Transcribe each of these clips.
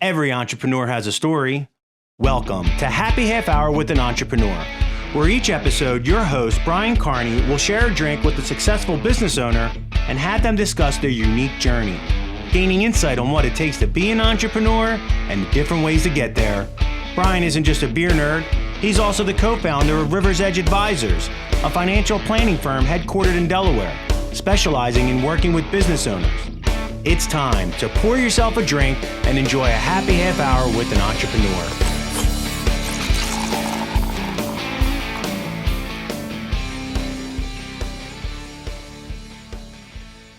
Every entrepreneur has a story. Welcome to Happy Half Hour with an Entrepreneur, where each episode your host, Brian Carney, will share a drink with a successful business owner and have them discuss their unique journey, gaining insight on what it takes to be an entrepreneur and the different ways to get there. Brian isn't just a beer nerd, he's also the co-founder of River's Edge Advisors, a financial planning firm headquartered in Delaware, specializing in working with business owners. It's time to pour yourself a drink and enjoy a happy half hour with an entrepreneur.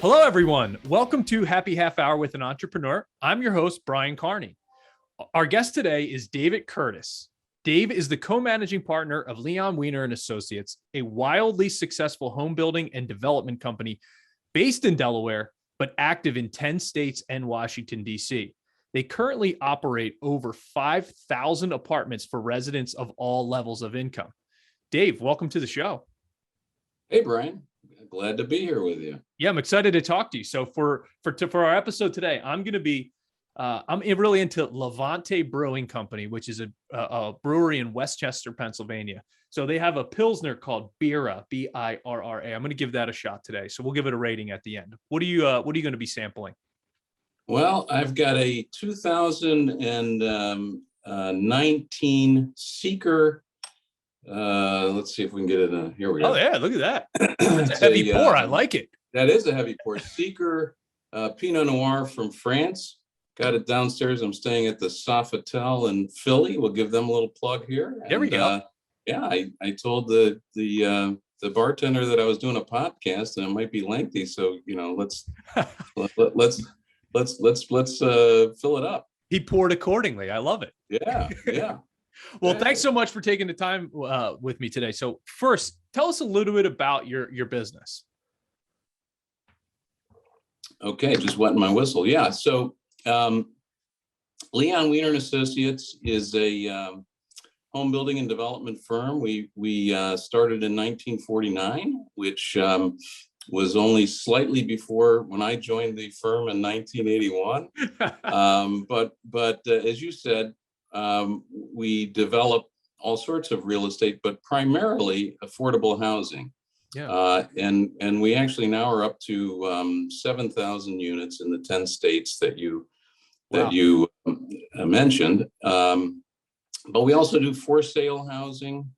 Hello, everyone. Welcome to Happy Half Hour with an Entrepreneur. I'm your host, Brian Carney. Our guest today is David Curtis. Dave is the co-managing partner of Leon Weiner and Associates, a wildly successful home building and development company based in Delaware, but active in 10 states and Washington, D.C. They currently operate over 5,000 apartments for residents of all levels of income. Dave, welcome to the show. Hey, Brian. Glad to be here with you. Yeah, I'm excited to talk to you. So for our episode today, I'm really into Levante Brewing Company, which is a brewery in Westchester, Pennsylvania. So they have a Pilsner called Birra, Birra. I'm going to give that a shot today. So we'll give it a rating at the end. What are you going to be sampling? Well, I've got a 2019 Seeker. Let's see if we can get it. Here we go. Oh yeah, look at that. That's a heavy pour. I like it. That is a heavy pour. Seeker Pinot Noir from France. Got it downstairs. I'm staying at the Sofitel in Philly. We'll give them a little plug here. There we go. Yeah, I told the bartender that I was doing a podcast and it might be lengthy, so let's fill it up. He poured accordingly. I love it. Yeah. Well, thanks so much for taking the time with me today. So first, tell us a little bit about your business. Okay, just wetting my whistle. Yeah, so Leon Weiner and Associates is a home building and development firm. We started in 1949, which was only slightly before when I joined the firm in 1981. But as you said, we develop all sorts of real estate, but primarily affordable housing. Yeah. And we actually now are up to 7,000 units in the 10 states that you mentioned. But we also do for sale housing.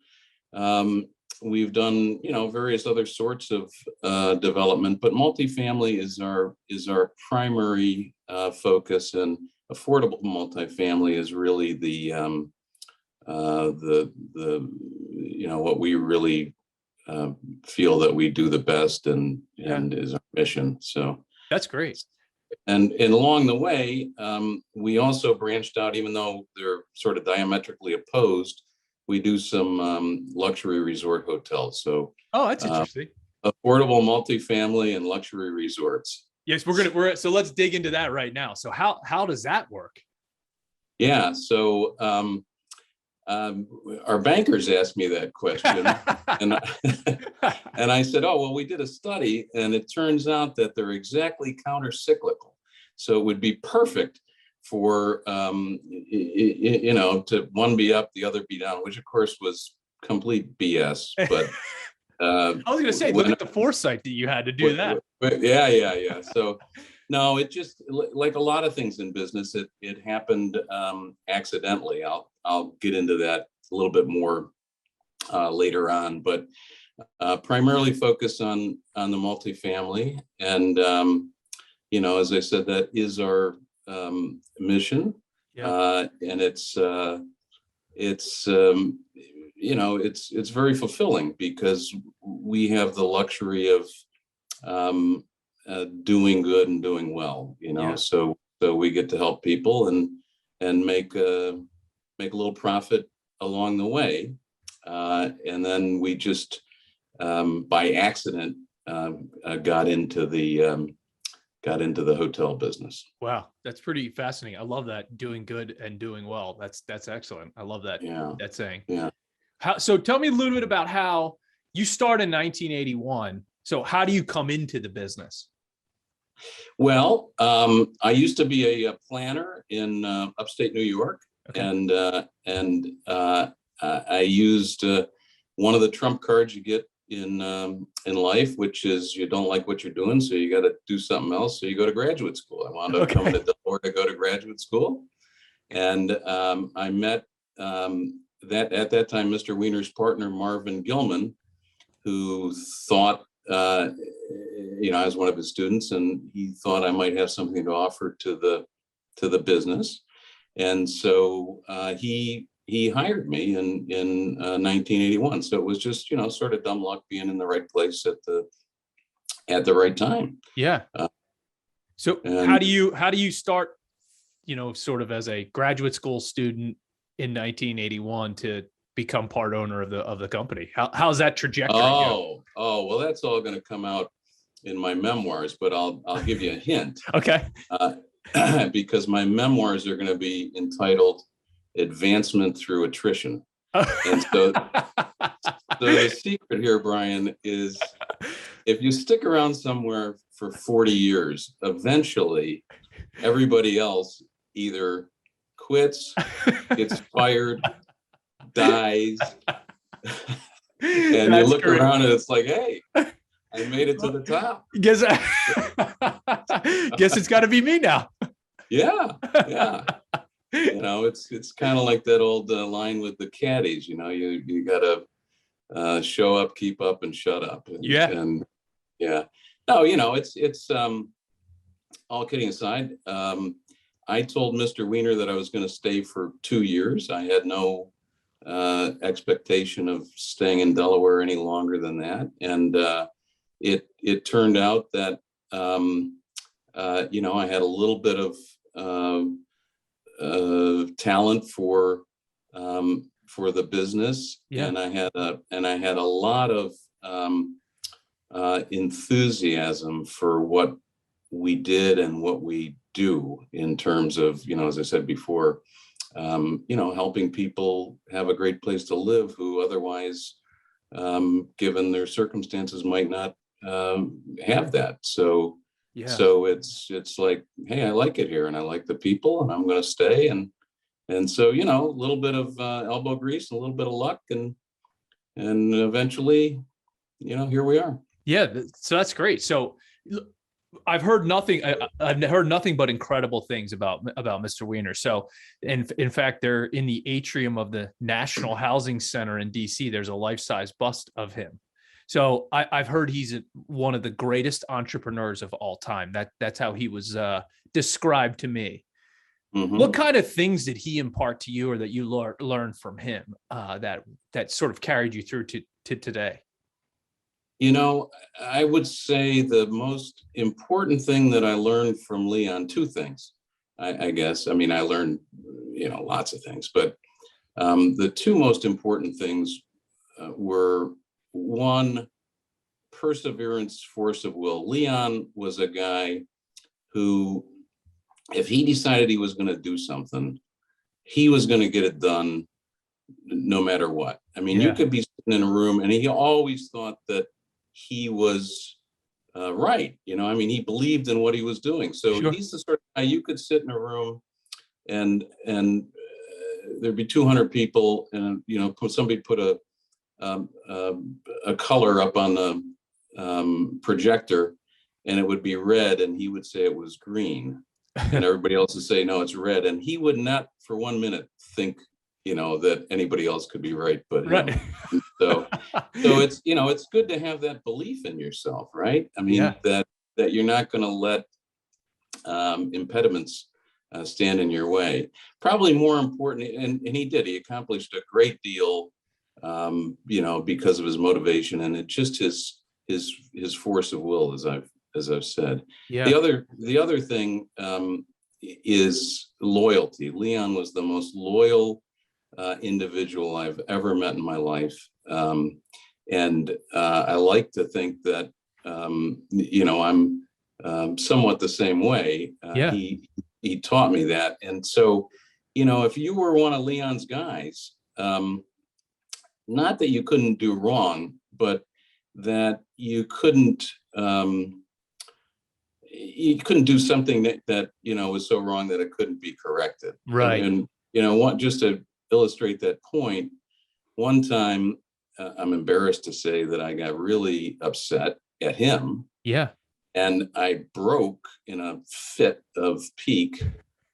We've done, various other sorts of development, but multifamily is our primary focus, and affordable multifamily is really the what we really feel that we do the best and is our mission. So that's great. And along the way, we also branched out, even though they're sort of diametrically opposed. We do some luxury resort hotels. So that's interesting. Affordable multifamily and luxury resorts. Yes, so let's dig into that right now. So how does that work? Yeah. So our bankers asked me that question, and I said, "Oh, well, we did a study, and it turns out that they're exactly counter-cyclical. So it would be perfect for to one be up, the other be down," which of course was complete BS. But I was going to say, look at the foresight that you had to do that. Yeah. So no, it just, like a lot of things in business, it happened accidentally. I'll get into that a little bit more later on, but primarily focus on the multifamily. And, as I said, that is our mission. Yeah. And it's very fulfilling because we have the luxury of doing good and doing well, so we get to help people and make a little profit along the way. And then we just, by accident, got into the hotel business. Wow. That's pretty fascinating. I love that. Doing good and doing well. That's excellent. I love that. Yeah. That saying. Yeah. So tell me a little bit about how you started in 1981. So how do you come into the business? Well, I used to be a planner in upstate New York, Okay. and I used one of the trump cards you get in life, which is you don't like what you're doing, so you got to do something else. So you go to graduate school. I wound up coming to Delaware to go to graduate school, and I met that at that time Mr. Weiner's partner Marvin Gilman, who thought. I was one of his students, and he thought I might have something to offer to the business, and so he hired me in 1981. So it was just sort of dumb luck being in the right place at the right time. Yeah. So how do you start? Sort of as a graduate school student in 1981 to become part owner of the company. How's that trajectory go? Well, that's all going to come out in my memoirs, but I'll give you a hint. Okay. Because my memoirs are going to be entitled "Advancement Through Attrition," and so the secret here, Brian, is if you stick around somewhere for 40 years, eventually everybody else either quits, gets fired, dies, and you look great. Around and it's like, hey, I made it to the top. Guess it's got to be me now. Yeah. It's kind of like that old line with the caddies. You got to show up, keep up, and shut up. No, it's all kidding aside. I told Mr. Weiner that I was going to stay for 2 years. I had no expectation of staying in Delaware any longer than that, and it turned out that I had a little bit of talent for the business, and I had a lot of enthusiasm for what we did and what we do in terms of as I said before, helping people have a great place to live who otherwise, given their circumstances, might not have that. So it's like, hey, I like it here, and I like the people, and I'm going to stay. And so a little bit of elbow grease, and a little bit of luck, and eventually, here we are. Yeah, so that's great. So I've heard nothing. I've heard nothing but incredible things about Mr. Weiner. So, in fact, they're in the atrium of the National Housing Center in DC. There's a life-size bust of him. So I've heard he's one of the greatest entrepreneurs of all time. That's how he was described to me. Mm-hmm. What kind of things did he impart to you, or that you learned from him that sort of carried you through to today? I would say the most important thing that I learned from Leon, two things, I guess. I mean, I learned, lots of things, but the two most important things were, one, perseverance, force of will. Leon was a guy who, if he decided he was going to do something, he was going to get it done no matter what. I mean, you could be sitting in a room, and he always thought that he was right. He believed in what he was doing. So he's the sort of guy you could sit in a room and there'd be 200 people, and somebody put a color up on the projector, and it would be red, and he would say it was green, and everybody else would say no, it's red, and he would not for 1 minute think that anybody else could be right, but right. So it's it's good to have that belief in yourself, right? I mean, that you're not going to let impediments stand in your way. Probably more important, and he did. He accomplished a great deal, because of his motivation, and it just his force of will, as I've said. Yeah. The other thing is loyalty. Leon was the most loyal individual I've ever met in my life. And I like to think that, I'm somewhat the same way. He taught me that. And so, if you were one of Leon's guys, not that you couldn't do wrong, but that you couldn't, you couldn't do something that was so wrong that it couldn't be corrected. Right. And just to illustrate that point, one time I'm embarrassed to say that I got really upset at him. Yeah. And I broke, in a fit of pique,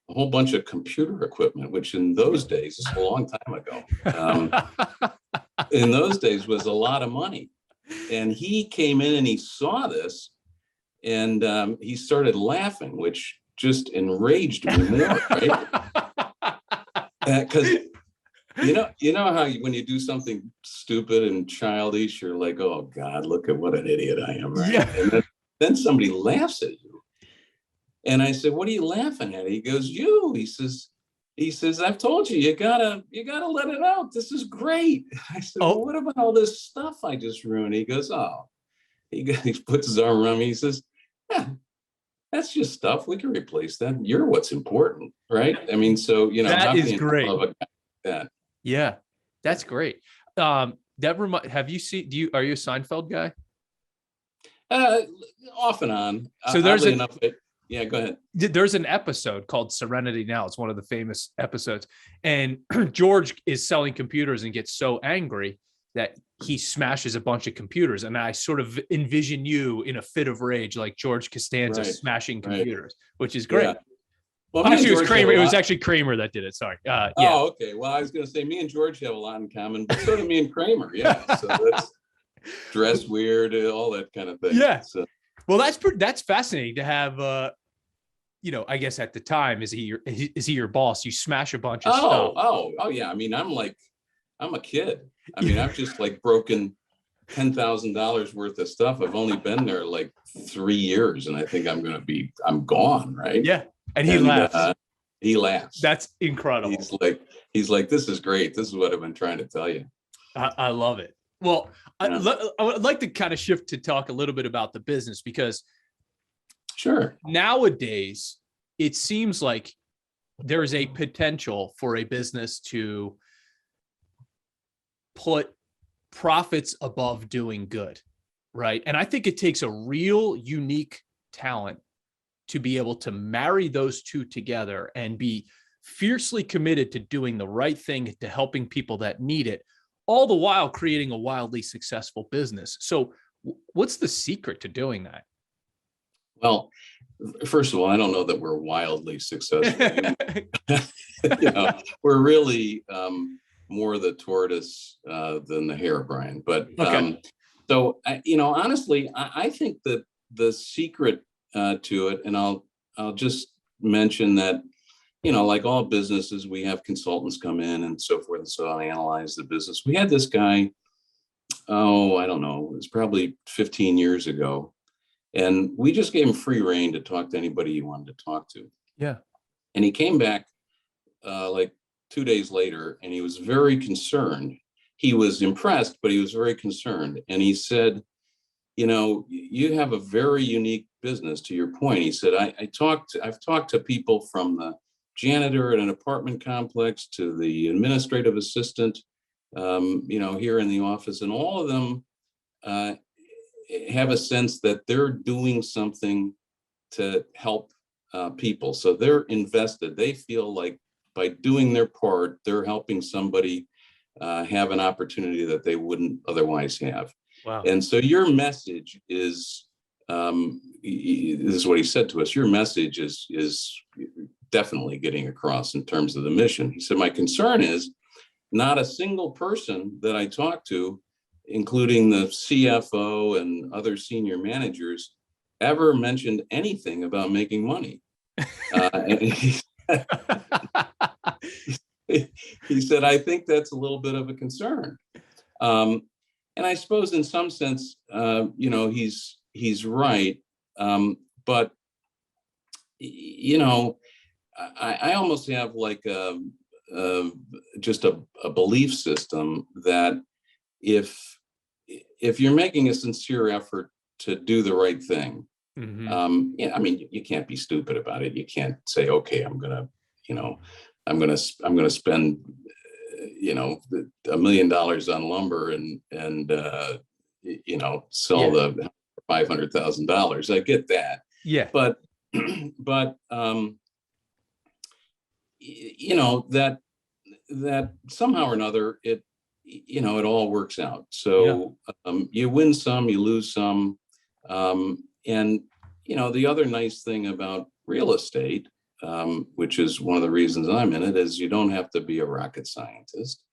a whole bunch of computer equipment, which in those days, this is a long time ago, in those days was a lot of money. And he came in and he saw this, and he started laughing, which just enraged me more, right? Because you know how when you do something stupid and childish, you're like, oh God, look at what an idiot I am, right? Yeah. And then somebody laughs at you. And I said, what are you laughing at? He goes, you. He says, I've told you, you gotta let it out. This is great. I said, well, what about all this stuff I just ruined? He goes, oh. He puts his arm around me. He says, yeah, that's just stuff. We can replace that. You're what's important, right? I mean, so that is great. Love a guy like that. Yeah, that's great. Have you seen? Are you a Seinfeld guy? Off and on. So there's yeah, go ahead. There's an episode called Serenity Now. It's one of the famous episodes. And George is selling computers and gets so angry that he smashes a bunch of computers. And I sort of envision you in a fit of rage, like George Costanza smashing computers, which is great. Yeah. Well, actually, it was Kramer. It was actually Kramer that did it. Sorry. Yeah. Oh, okay. Well, I was going to say me and George have a lot in common, but so do me and Kramer. Yeah. So that's dress weird, all that kind of thing. Yeah. So. Well, that's fascinating to have. I guess at the time, is he your boss? You smash a bunch of stuff. Oh, yeah. I mean, I'm a kid. I mean, I've just broken $10,000 worth of stuff. I've only been there 3 years, and I think I'm gone, right? Yeah. And he laughs. He laughs. That's incredible. He's like, this is great. This is what I've been trying to tell you. I love it. Well, I would like to kind of shift to talk a little bit about the business, because sure, nowadays it seems like there's a potential for a business to put profits above doing good, right? And I think it takes a real unique talent to be able to marry those two together and be fiercely committed to doing the right thing, to helping people that need it, all the while creating a wildly successful business. So what's the secret to doing that? Well, first of all, I don't know that we're wildly successful. We're really more the tortoise than the hare, Brian. But okay. Honestly, I think that the secret to it, and I'll just mention that, like all businesses, we have consultants come in and so forth, and so I analyze the business. We had this guy, I don't know, it was probably 15 years ago, and we just gave him free rein to talk to anybody he wanted to talk to. Yeah. And he came back 2 days later, and he was very concerned. He was impressed, but he was very concerned. And he said, you have a very unique business, to your point. He said, I've talked to people from the janitor at an apartment complex to the administrative assistant, here in the office, and all of them have a sense that they're doing something to help people. So they're invested. They feel like by doing their part, they're helping somebody have an opportunity that they wouldn't otherwise have. Wow. And so your message is, this is what he said to us, your message is definitely getting across in terms of the mission. He said, my concern is not a single person that I talk to, including the CFO and other senior managers, ever mentioned anything about making money. He said, I think that's a little bit of a concern. And I suppose in some sense, he's right. But, I almost have just a belief system that if you're making a sincere effort to do the right thing, you can't be stupid about it. You can't say, okay, I'm gonna spend $1 million on lumber and sell the $500,000. I get that. Yeah. But but that somehow or another it all works out. So you win some, you lose some, and the other nice thing about real estate, which is one of the reasons I'm in it, is you don't have to be a rocket scientist.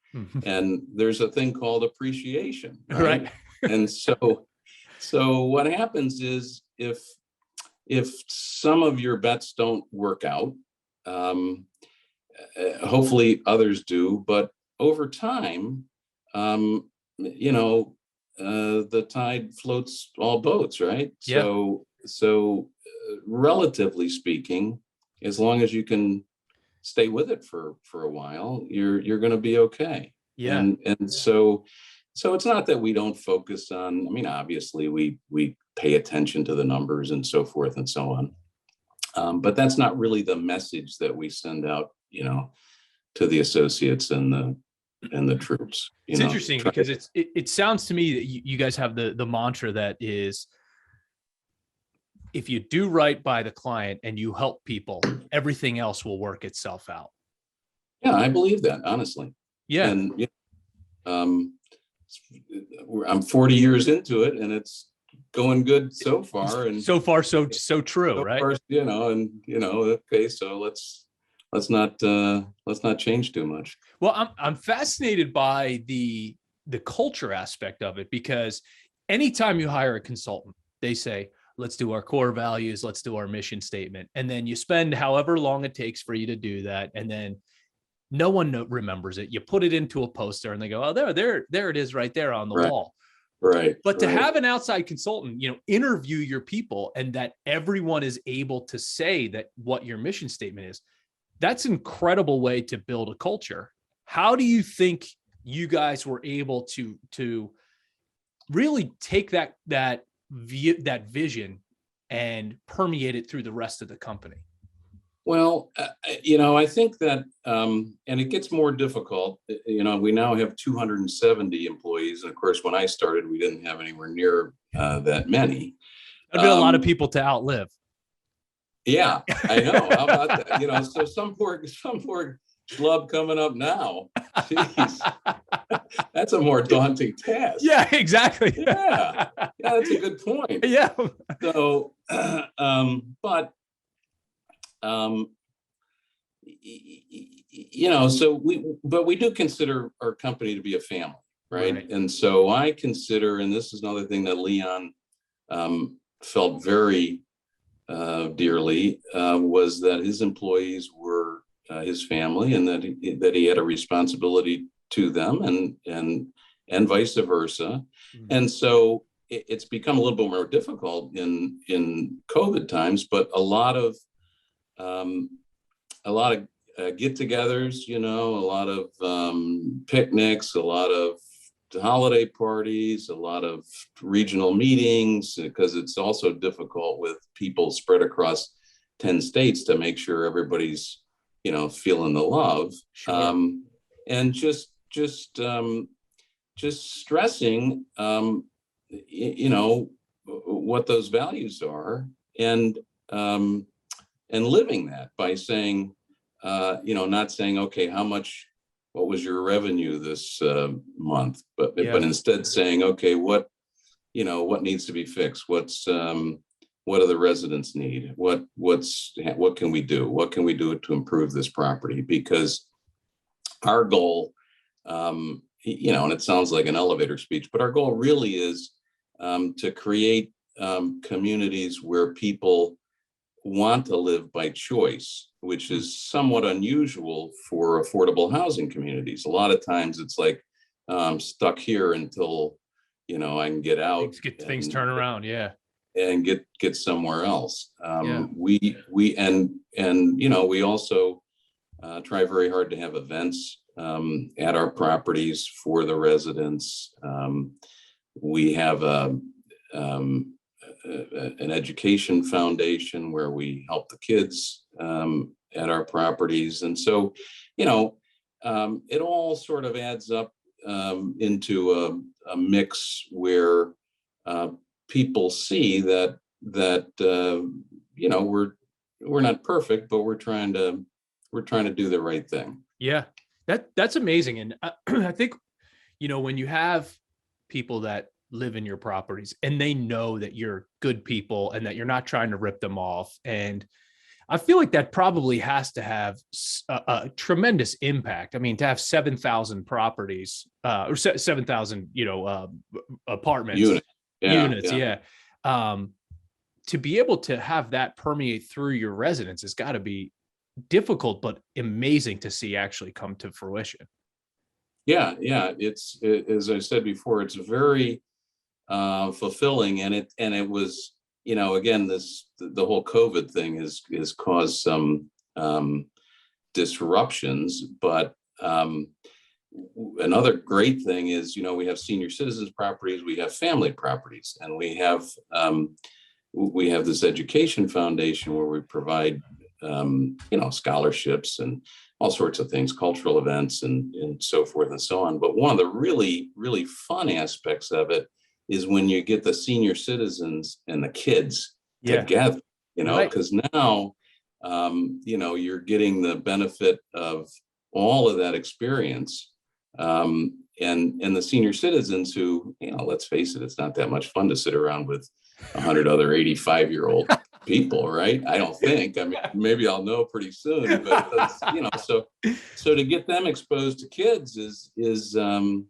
And there's a thing called appreciation, right? Right. And so what happens is if some of your bets don't work out, hopefully others do, but over time, the tide floats all boats, right? Yeah. So relatively speaking, as long as you can stay with it for a while, you're going to be okay. Yeah. And so it's not that we don't focus on, I mean, obviously we pay attention to the numbers and so forth and so on. But that's not really the message that we send out, to the associates and the troops. It's interesting because it sounds to me that you guys have the mantra that is, if you do right by the client and you help people, everything else will work itself out. Yeah, I believe that, honestly. Yeah. And I'm 40 years into it, and it's going good so far. And so far, so true, so right? far, okay, so let's not change too much. Well, I'm fascinated by the culture aspect of it, because anytime you hire a consultant, they say, let's do our core values, let's do our mission statement. And then you spend however long it takes for you to do that. And then no one remembers it. You put it into a poster and they go, oh, there it is right there on the wall. Right. But to have an outside consultant, interview your people, and that everyone is able to say that what your mission statement is, that's an incredible way to build a culture. How do you think you guys were able to really take that vision and permeate it through the rest of the company? Well, I think that, and it gets more difficult. We now have 270 employees. And of course, when I started, we didn't have anywhere near that many. That'd be a lot of people to outlive. Yeah, I know. How about that? So some poor schlub coming up now. Jeez. That's a more daunting task. Yeah, exactly. Yeah, that's a good point. Yeah. So, but we do consider our company to be a family, right? And so I consider, and this is another thing that Leon felt very dearly, was that his employees were his family, and that he had a responsibility to them, and vice versa. Mm-hmm. And so it's become a little bit more difficult in COVID times, but a lot of get-togethers, a lot of picnics, a lot of holiday parties, a lot of regional meetings, because it's also difficult with people spread across 10 states to make sure everybody's, feeling the love. Sure. And just stressing, what those values are, and living that by saying, not saying, okay, what was your revenue this month, but instead saying, okay, what needs to be fixed? What do the residents need? What can we do? What can we do to improve this property? Because our goal, and it sounds like an elevator speech, but our goal really is to create communities where people want to live by choice, which is somewhat unusual for affordable housing communities. A lot of times it's like, I'm stuck here until, I can get out. Things turn around. Yeah. And get somewhere else. We also try very hard to have events at our properties for the residents. We have an education foundation where we help the kids at our properties. And so, it all sort of adds up into a mix where people see that we're not perfect, but we're trying to do the right thing. Yeah, that's amazing. And I think, when you have people that live in your properties and they know that you're good people and that you're not trying to rip them off, and I feel like that probably has to have a tremendous impact. I mean, to have 7,000 properties, or 7,000, apartments, units. Yeah. To be able to have that permeate through your residence has got to be difficult, but amazing to see actually come to fruition. Yeah. It's as I said before, it's very fulfilling, and it was, again, the whole COVID thing has caused some disruptions, but another great thing is, we have senior citizens properties, we have family properties, and we have this education foundation where we provide scholarships and all sorts of things, cultural events and so forth and so on. But one of the really, really fun aspects of it is when you get the senior citizens and the kids together, because now, you're getting the benefit of all of that experience. And the senior citizens who, let's face it, it's not that much fun to sit around with 100 other 85-year-old people, right? I don't think. I mean, maybe I'll know pretty soon, but that's, so to get them exposed to kids is a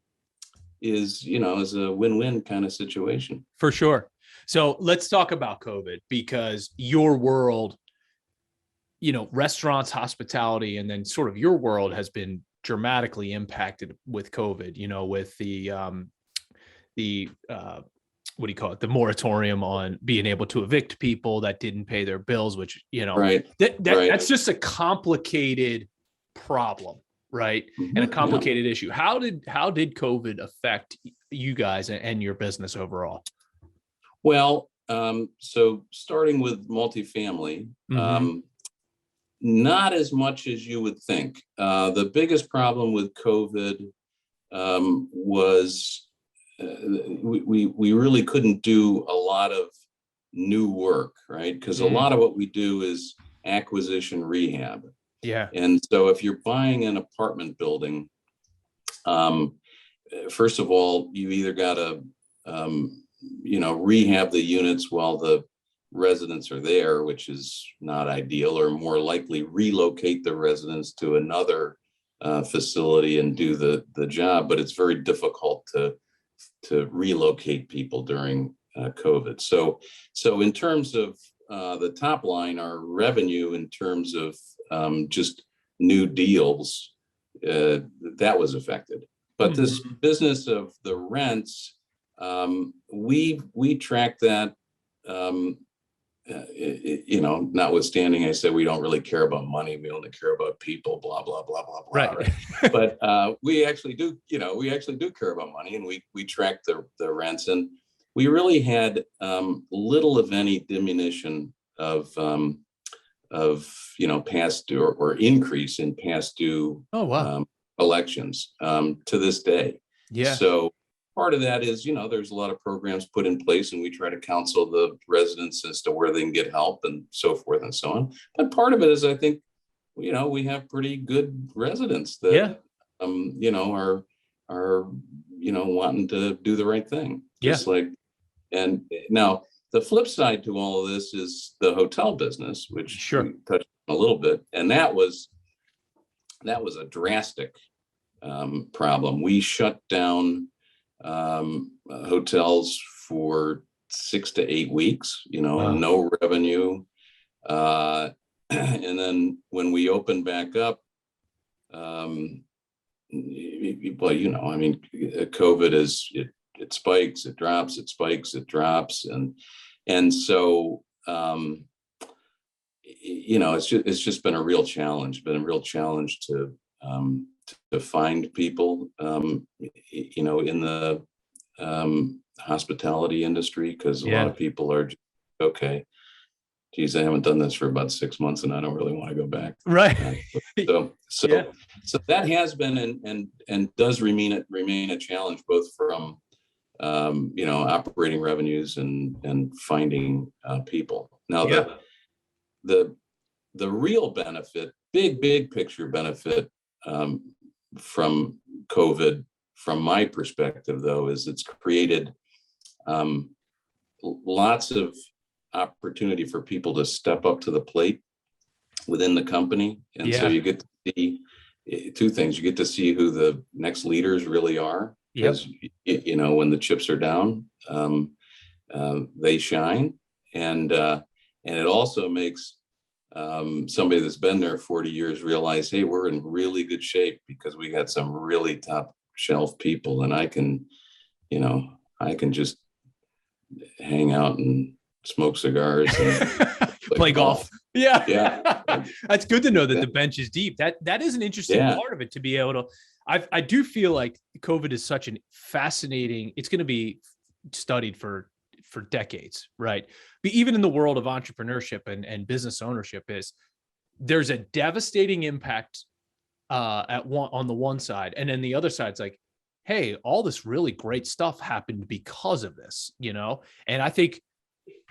win-win kind of situation. For sure. So let's talk about COVID, because your world, restaurants, hospitality, and then sort of your world has been dramatically impacted with COVID, with the what do you call it? The moratorium on being able to evict people that didn't pay their bills, which, right. That's just a complicated problem, right? Mm-hmm. And a complicated issue. How did COVID affect you guys and your business overall? Well, so starting with multifamily, not as much as you would think. The biggest problem with COVID was we really couldn't do a lot of new work, right? Because a lot of what we do is acquisition rehab. Yeah. And so if you're buying an apartment building, first of all, you either got to, rehab the units while the residents are there, which is not ideal, or more likely relocate the residents to another facility and do the job. But it's very difficult to relocate people during COVID. So in terms of the top line, our revenue in terms of just new deals, that was affected. But this business of the rents, we track that, notwithstanding, I said we don't really care about money. We only care about people, blah, blah, blah, blah, blah. Right. But we actually do care about money, and we track the rents, and we really had little of any diminution of past due or increase in past due elections to this day. Yeah. So part of that is, there's a lot of programs put in place, and we try to counsel the residents as to where they can get help and so forth and so on. But part of it is, I think, we have pretty good residents that, are wanting to do the right thing. And now the flip side to all of this is the hotel business, which we touched on a little bit. And that was a drastic problem. We shut down hotels for 6 to 8 weeks, no revenue. And then when we opened back up, COVID it spikes, it drops, it spikes, it drops. And so, it's just been a real challenge, to find people, in the hospitality industry, because a lot of people are just, okay, geez, I haven't done this for about 6 months and I don't really want to go back. Right. So that has been and does remain a challenge, both from operating revenues and finding people. Now the real benefit, big picture benefit from COVID, from my perspective, though, is it's created lots of opportunity for people to step up to the plate within the company. And so you get to see two things. You get to see who the next leaders really are, because, when the chips are down, they shine. And it also makes somebody that's been there 40 years realize, hey, we're in really good shape because we got some really top shelf people, and I can just hang out and smoke cigars and play golf. Yeah. That's good to know that Yeah. the bench is deep. That is an interesting part of it, to be able to, I do feel like COVID is such an fascinating, it's going to be studied for decades, right? But even in the world of entrepreneurship and business ownership, there's a devastating impact on the one side. And then the other side's like, hey, all this really great stuff happened because of this, And I think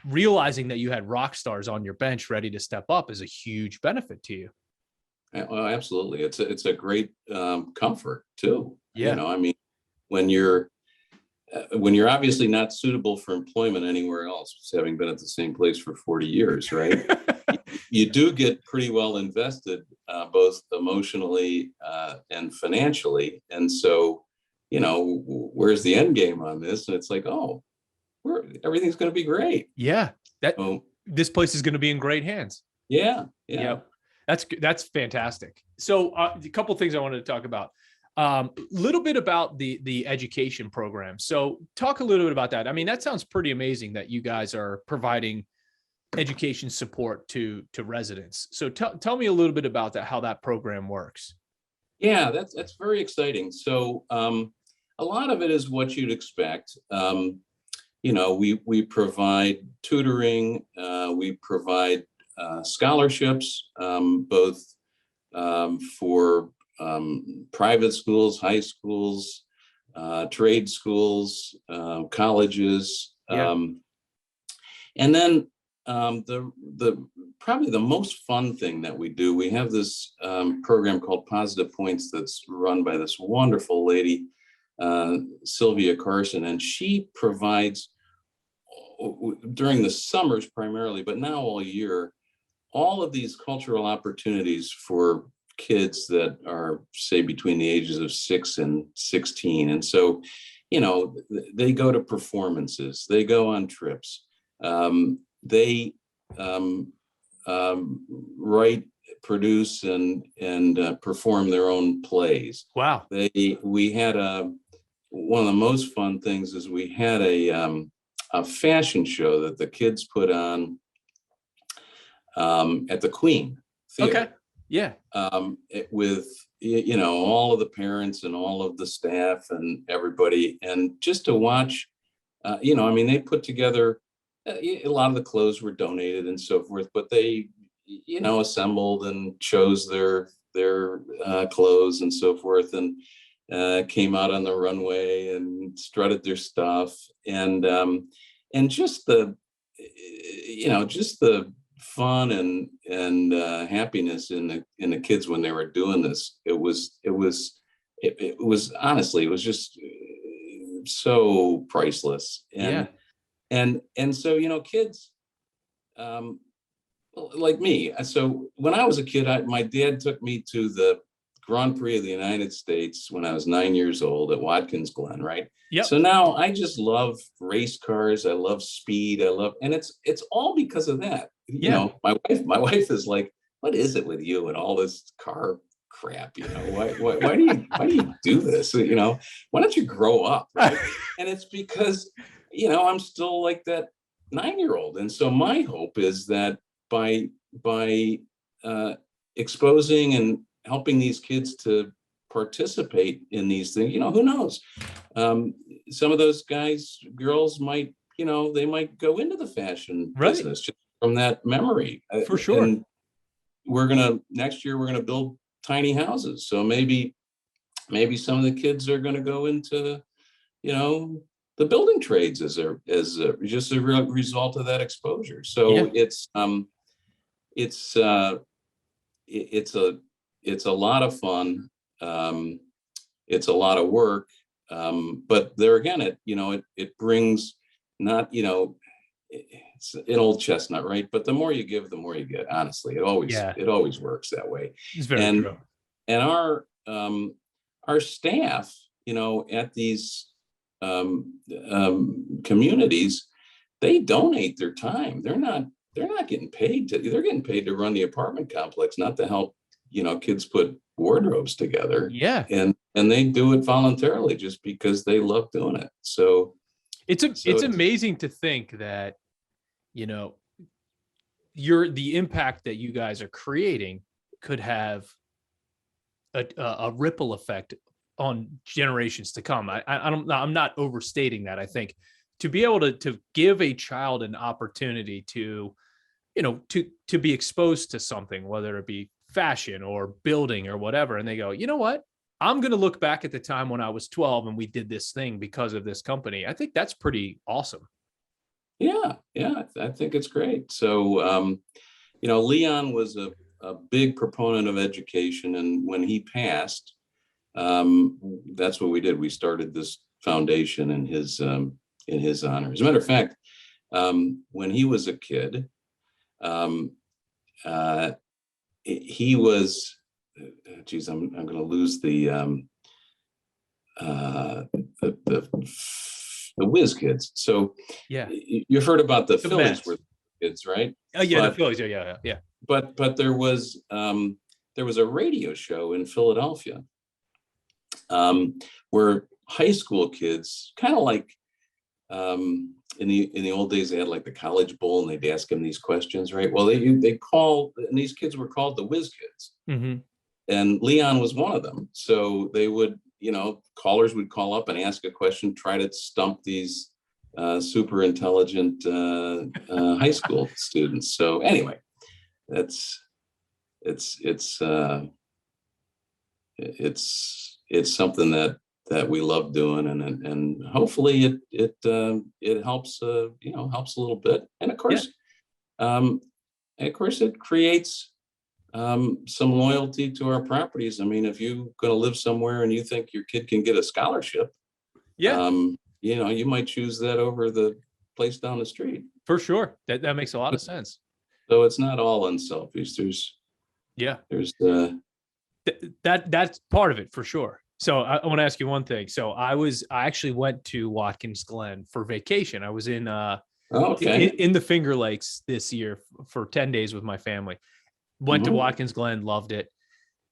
realizing that you had rock stars on your bench ready to step up is a huge benefit to you. Well, absolutely. It's a great comfort too. Yeah. I mean, when you're obviously not suitable for employment anywhere else, having been at the same place for 40 years, right? You do get pretty well invested, both emotionally and financially. And so, where's the end game on this? And it's like, oh, everything's going to be great. Yeah. This place is going to be in great hands. Yeah. Yep. That's fantastic. So a couple of things I wanted to talk about. Little bit about the education program. So talk a little bit about that. I mean, that sounds pretty amazing that you guys are providing education support to residents. So tell me a little bit about that, how that program works. Yeah, that's very exciting. So a lot of it is what you'd expect. We provide tutoring, we provide scholarships, both for private schools, high schools, trade schools, colleges. And then probably the most fun thing that we do, we have this program called Positive Points that's run by this wonderful lady, Sylvia Carson, and she provides, during the summers primarily, but now all year, all of these cultural opportunities for kids that are, say, between the ages of 6 and 16. And so, they go to performances, they go on trips, they write, produce, and perform their own plays. Wow. We had one of the most fun things is we had a fashion show that the kids put on at the Queen Theater. Okay. Yeah. With all of the parents and all of the staff and everybody, and just to watch, they put together a lot of the clothes were donated and so forth, but they, assembled and chose their clothes and so forth, and came out on the runway and strutted their stuff, and just the fun and happiness in the kids when they were doing this. It was honestly, it was just so priceless. And so, kids like me. So when I was a kid, my dad took me to the Grand Prix of the United States when I was 9 years old at Watkins Glen, right? Yep. So now I just love race cars. I love speed. And it's all because of that. Yeah. My wife is like, what is it with you and all this car crap? Why do you do this? Why don't you grow up? Right? And it's because, I'm still like that 9-year-old. And so my hope is that by exposing and helping these kids to participate in these things, who knows? Some of those guys, girls might, they might go into the fashion business just from that memory. For sure. And next year, we're going to build tiny houses. So maybe some of the kids are going to go into, the building trades as just a real result of that exposure. So it's it's it's a lot of fun. It's a lot of work. But there again, it brings not, it's an old chestnut, right? But the more you give, the more you get. Honestly, Yeah, it always works that way. it's very And true. and our staff, at these communities, they donate their time. They're not getting paid they're getting paid to run the apartment complex, not to help, kids put wardrobes together. Yeah. And they do it voluntarily just because they love doing it. So It's amazing to think that, the impact that you guys are creating could have a ripple effect on generations to come. I'm not overstating that. I think to be able to give a child an opportunity to, to be exposed to something, whether it be fashion or building or whatever, and they go, you know what? I'm going to look back at the time when I was 12 and we did this thing because of this company. I think that's pretty awesome. Yeah, I think it's great. So, Leon was a big proponent of education, and when he passed, that's what we did. We started this foundation in his honor. As a matter of fact, when he was a kid, he was, geez, I'm going to lose the whiz kids. So Yeah. you've heard about the Phillies Mets. were kids, right? Oh yeah, But- the Phillies. Yeah. But there was a radio show in Philadelphia, where high school kids, kind of like in the old days, they had like the College Bowl, and they'd ask them these questions, right? Well, and these kids were called the whiz kids. Mm-hmm. And Leon was one of them. So they would, callers would call up and ask a question, try to stump these super intelligent high school students. So anyway, it's something that we love doing, and hopefully it helps helps a little bit. And of course, it creates some loyalty to our properties. I mean, if you're going to live somewhere and you think your kid can get a scholarship, you might choose that over the place down the street. For sure. That makes a lot of sense. So it's not all unselfish. There's that's part of it for sure. So I want to ask you one thing. So I actually went to Watkins Glen for vacation. I was in the Finger Lakes this year for 10 days with my family. Went to Watkins Glen, loved it.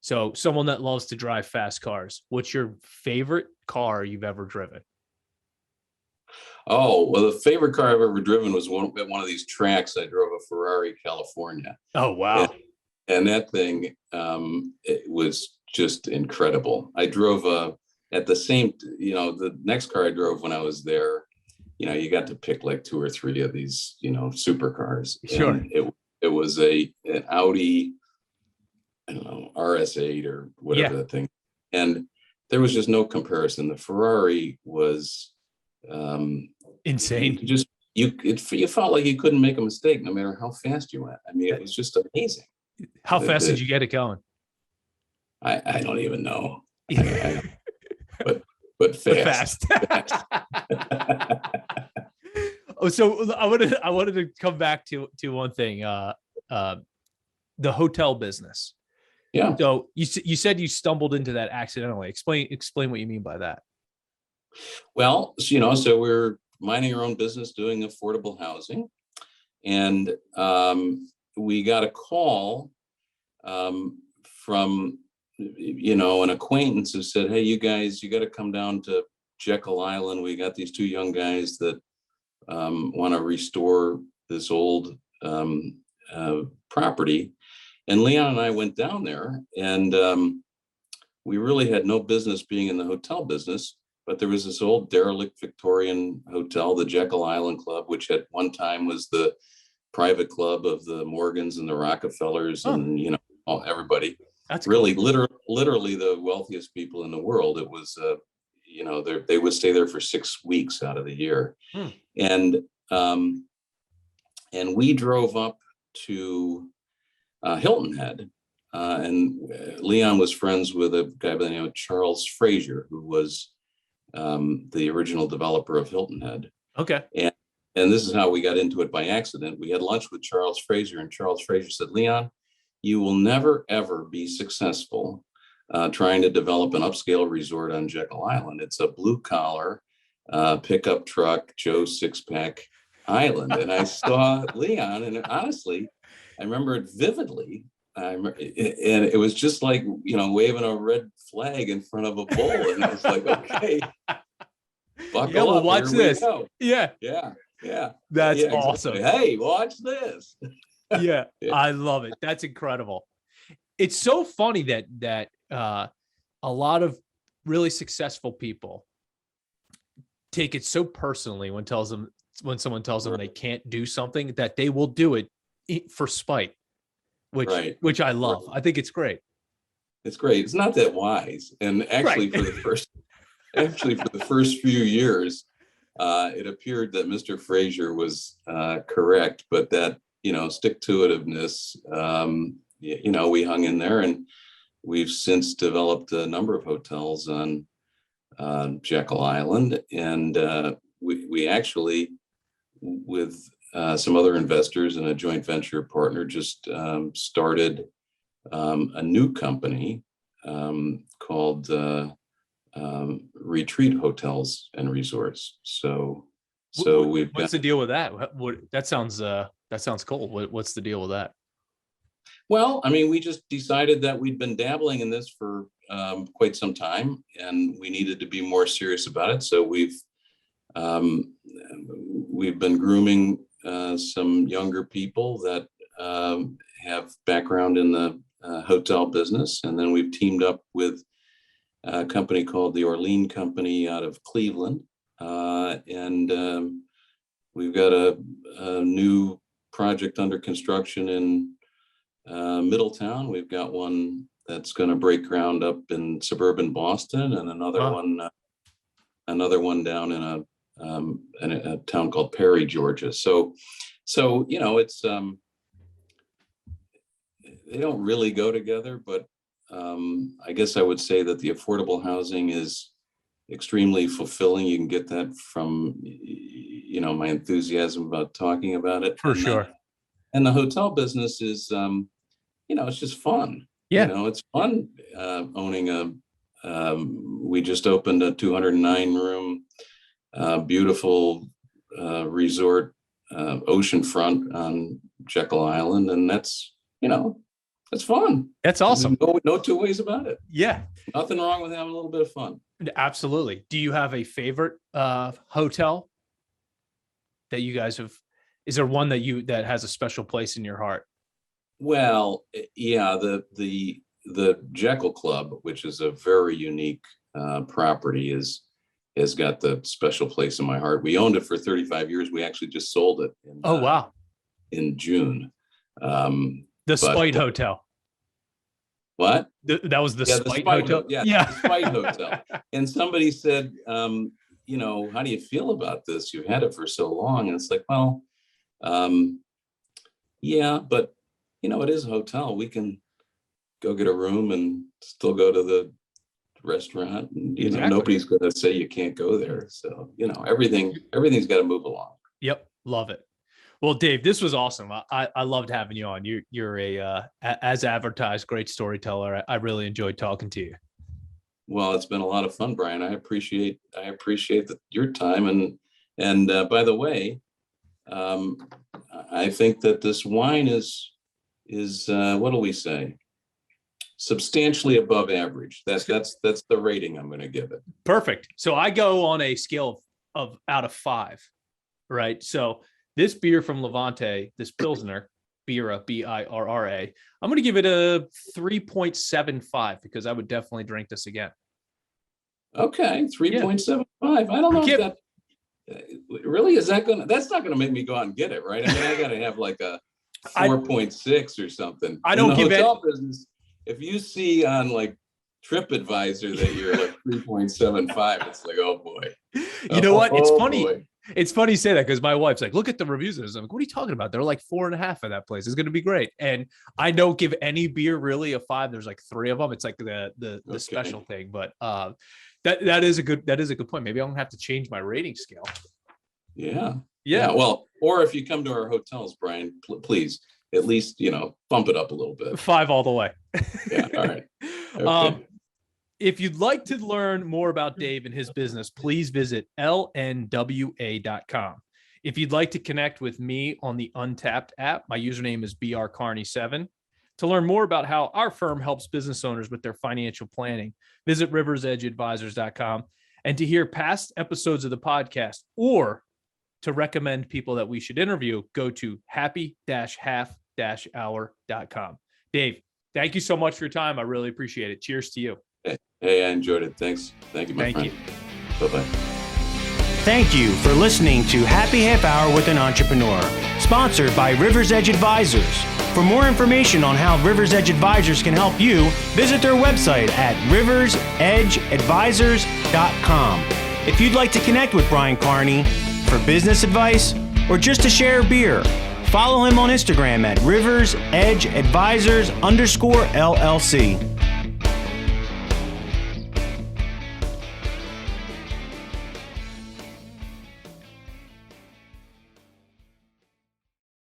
So someone that loves to drive fast cars, what's your favorite car you've ever driven? Oh, well, the favorite car I've ever driven was one of these tracks. I drove a Ferrari California. Oh, wow. And that thing, it was just incredible. I drove at the same, the next car I drove when I was there, you got to pick like 2 or 3 of these, supercars. Sure. And it was an Audi, I don't know, RS8 or whatever that thing. And there was just no comparison. The Ferrari was insane. You felt like you couldn't make a mistake no matter how fast you went. I mean, it was just amazing. How fast did you get it going? I don't even know. But fast. Oh, so I wanted to come back to one thing. The hotel business. Yeah. So you said you stumbled into that accidentally. Explain what you mean by that. Well, so we're minding our own business, doing affordable housing, and we got a call from an acquaintance who said, "Hey, you guys, you got to come down to Jekyll Island. We got these 2 young guys that want to restore this old property." And Leon and I went down there, and we really had no business being in the hotel business, but there was this old derelict Victorian hotel, the Jekyll Island Club, which at one time was the private club of the Morgans and the Rockefellers and everybody. That's really cool. literally the wealthiest people in the world. It was they would stay there for 6 weeks out of the year. And we drove up to Hilton Head. And Leon was friends with a guy by the name of Charles Frazier, who was the original developer of Hilton Head. Okay. And this is how we got into it by accident. We had lunch with Charles Frazier, and Charles Frazier said, Leon, you will never, ever be successful trying to develop an upscale resort on Jekyll Island. It's a blue collar pickup truck, Joe Six-Pack Island. And I saw Leon, and honestly, I remember it vividly. And it was just like, waving a red flag in front of a bull. And I was like, okay, buckle up. Watch this. Yeah. That's awesome. Hey, watch this. Yeah, I love it. That's incredible. It's so funny that a lot of really successful people take it so personally when someone tells them they can't do something, that they will do it for spite, which I love. I think it's great. It's great. It's not that wise. And actually for the first few years, it appeared that Mr. Frazier was correct, but that, stick-to-itiveness, we hung in there, and we've since developed a number of hotels on Jekyll Island. And we actually, with some other investors and a joint venture partner, just started a new company called Retreat Hotels and Resorts. So what's the deal with that? That sounds cool. What's the deal with that? Well, I mean, we just decided that we'd been dabbling in this for quite some time, and we needed to be more serious about it. So we've been grooming some younger people that have background in the hotel business, and then we've teamed up with a company called the Orlean Company out of Cleveland, and we've got a new project under construction in Middletown. We've got one that's going to break ground up in suburban Boston, and another one down in a town called Perry, Georgia. So it's they don't really go together, but I guess I would say that the affordable housing is extremely fulfilling. You can get that from my enthusiasm about talking about it. For sure. And the hotel business is it's just fun. Yeah. It's fun owning we just opened a 209 room beautiful resort oceanfront on Jekyll Island, and that's fun. That's awesome. No two ways about it. Yeah. Nothing wrong with having a little bit of fun. Absolutely. Do you have a favorite hotel that you guys have? Is there one that has a special place in your heart? Well, yeah, the Jekyll Club, which is a very unique property, has got the special place in my heart. We owned it for 35 years. We actually just sold it. In June. The Spite Hotel. What? That was the Spite Hotel. The Spite Hotel. And somebody said, how do you feel about this? You've had it for so long. And it's like, well, yeah, but it is a hotel. We can go get a room and still go to the restaurant, and Exactly. Nobody's going to say you can't go there. So everything's got to move along. Yep, love it. Well, Dave, this was awesome. I loved having you on. You're a as advertised great storyteller. I really enjoyed talking to you. Well, it's been a lot of fun, Brian. I appreciate your time, and by the way, I think that this wine is what do we say? Substantially above average. That's the rating I'm going to give it. Perfect. So I go on a scale of out of 5, right? So this beer from Levante, this Pilsner, Bira, Birra, I'm going to give it a 3.75 because I would definitely drink this again. Okay, 3.75. I don't know if that really is that's not going to make me go out and get it, right? I mean, I got to have like a 4.6 or something. I don't give hotel business. If you see on like TripAdvisor that you're like 3.75, it's like, oh boy. You know what? It's funny. Boy. It's funny you say that because my wife's like, look at the reviews. I'm like, what are you talking about? They're like 4.5 at that place. It's going to be great. And I don't give any beer really a 5. There's like 3 of them. It's like the special thing. But that is a good point. Maybe I'm gonna have to change my rating scale. Yeah. Well, or if you come to our hotels, Brian, please at least bump it up a little bit. 5 all the way. Yeah. All right. Okay. If you'd like to learn more about Dave and his business, please visit lnwa.com. If you'd like to connect with me on the Untapped app, my username is brcarney7. To learn more about how our firm helps business owners with their financial planning, visit riversedgeadvisors.com. And to hear past episodes of the podcast or to recommend people that we should interview, go to happy-half-hour.com. Dave, thank you so much for your time. I really appreciate it. Cheers to you. Hey, I enjoyed it. Thanks. Thank you, my friend. Thank you. Bye-bye. Thank you for listening to Happy Half Hour with an Entrepreneur, sponsored by Rivers Edge Advisors. For more information on how Rivers Edge Advisors can help you, visit their website at riversedgeadvisors.com. If you'd like to connect with Brian Carney for business advice or just to share a beer, follow him on Instagram at riversedgeadvisors_LLC.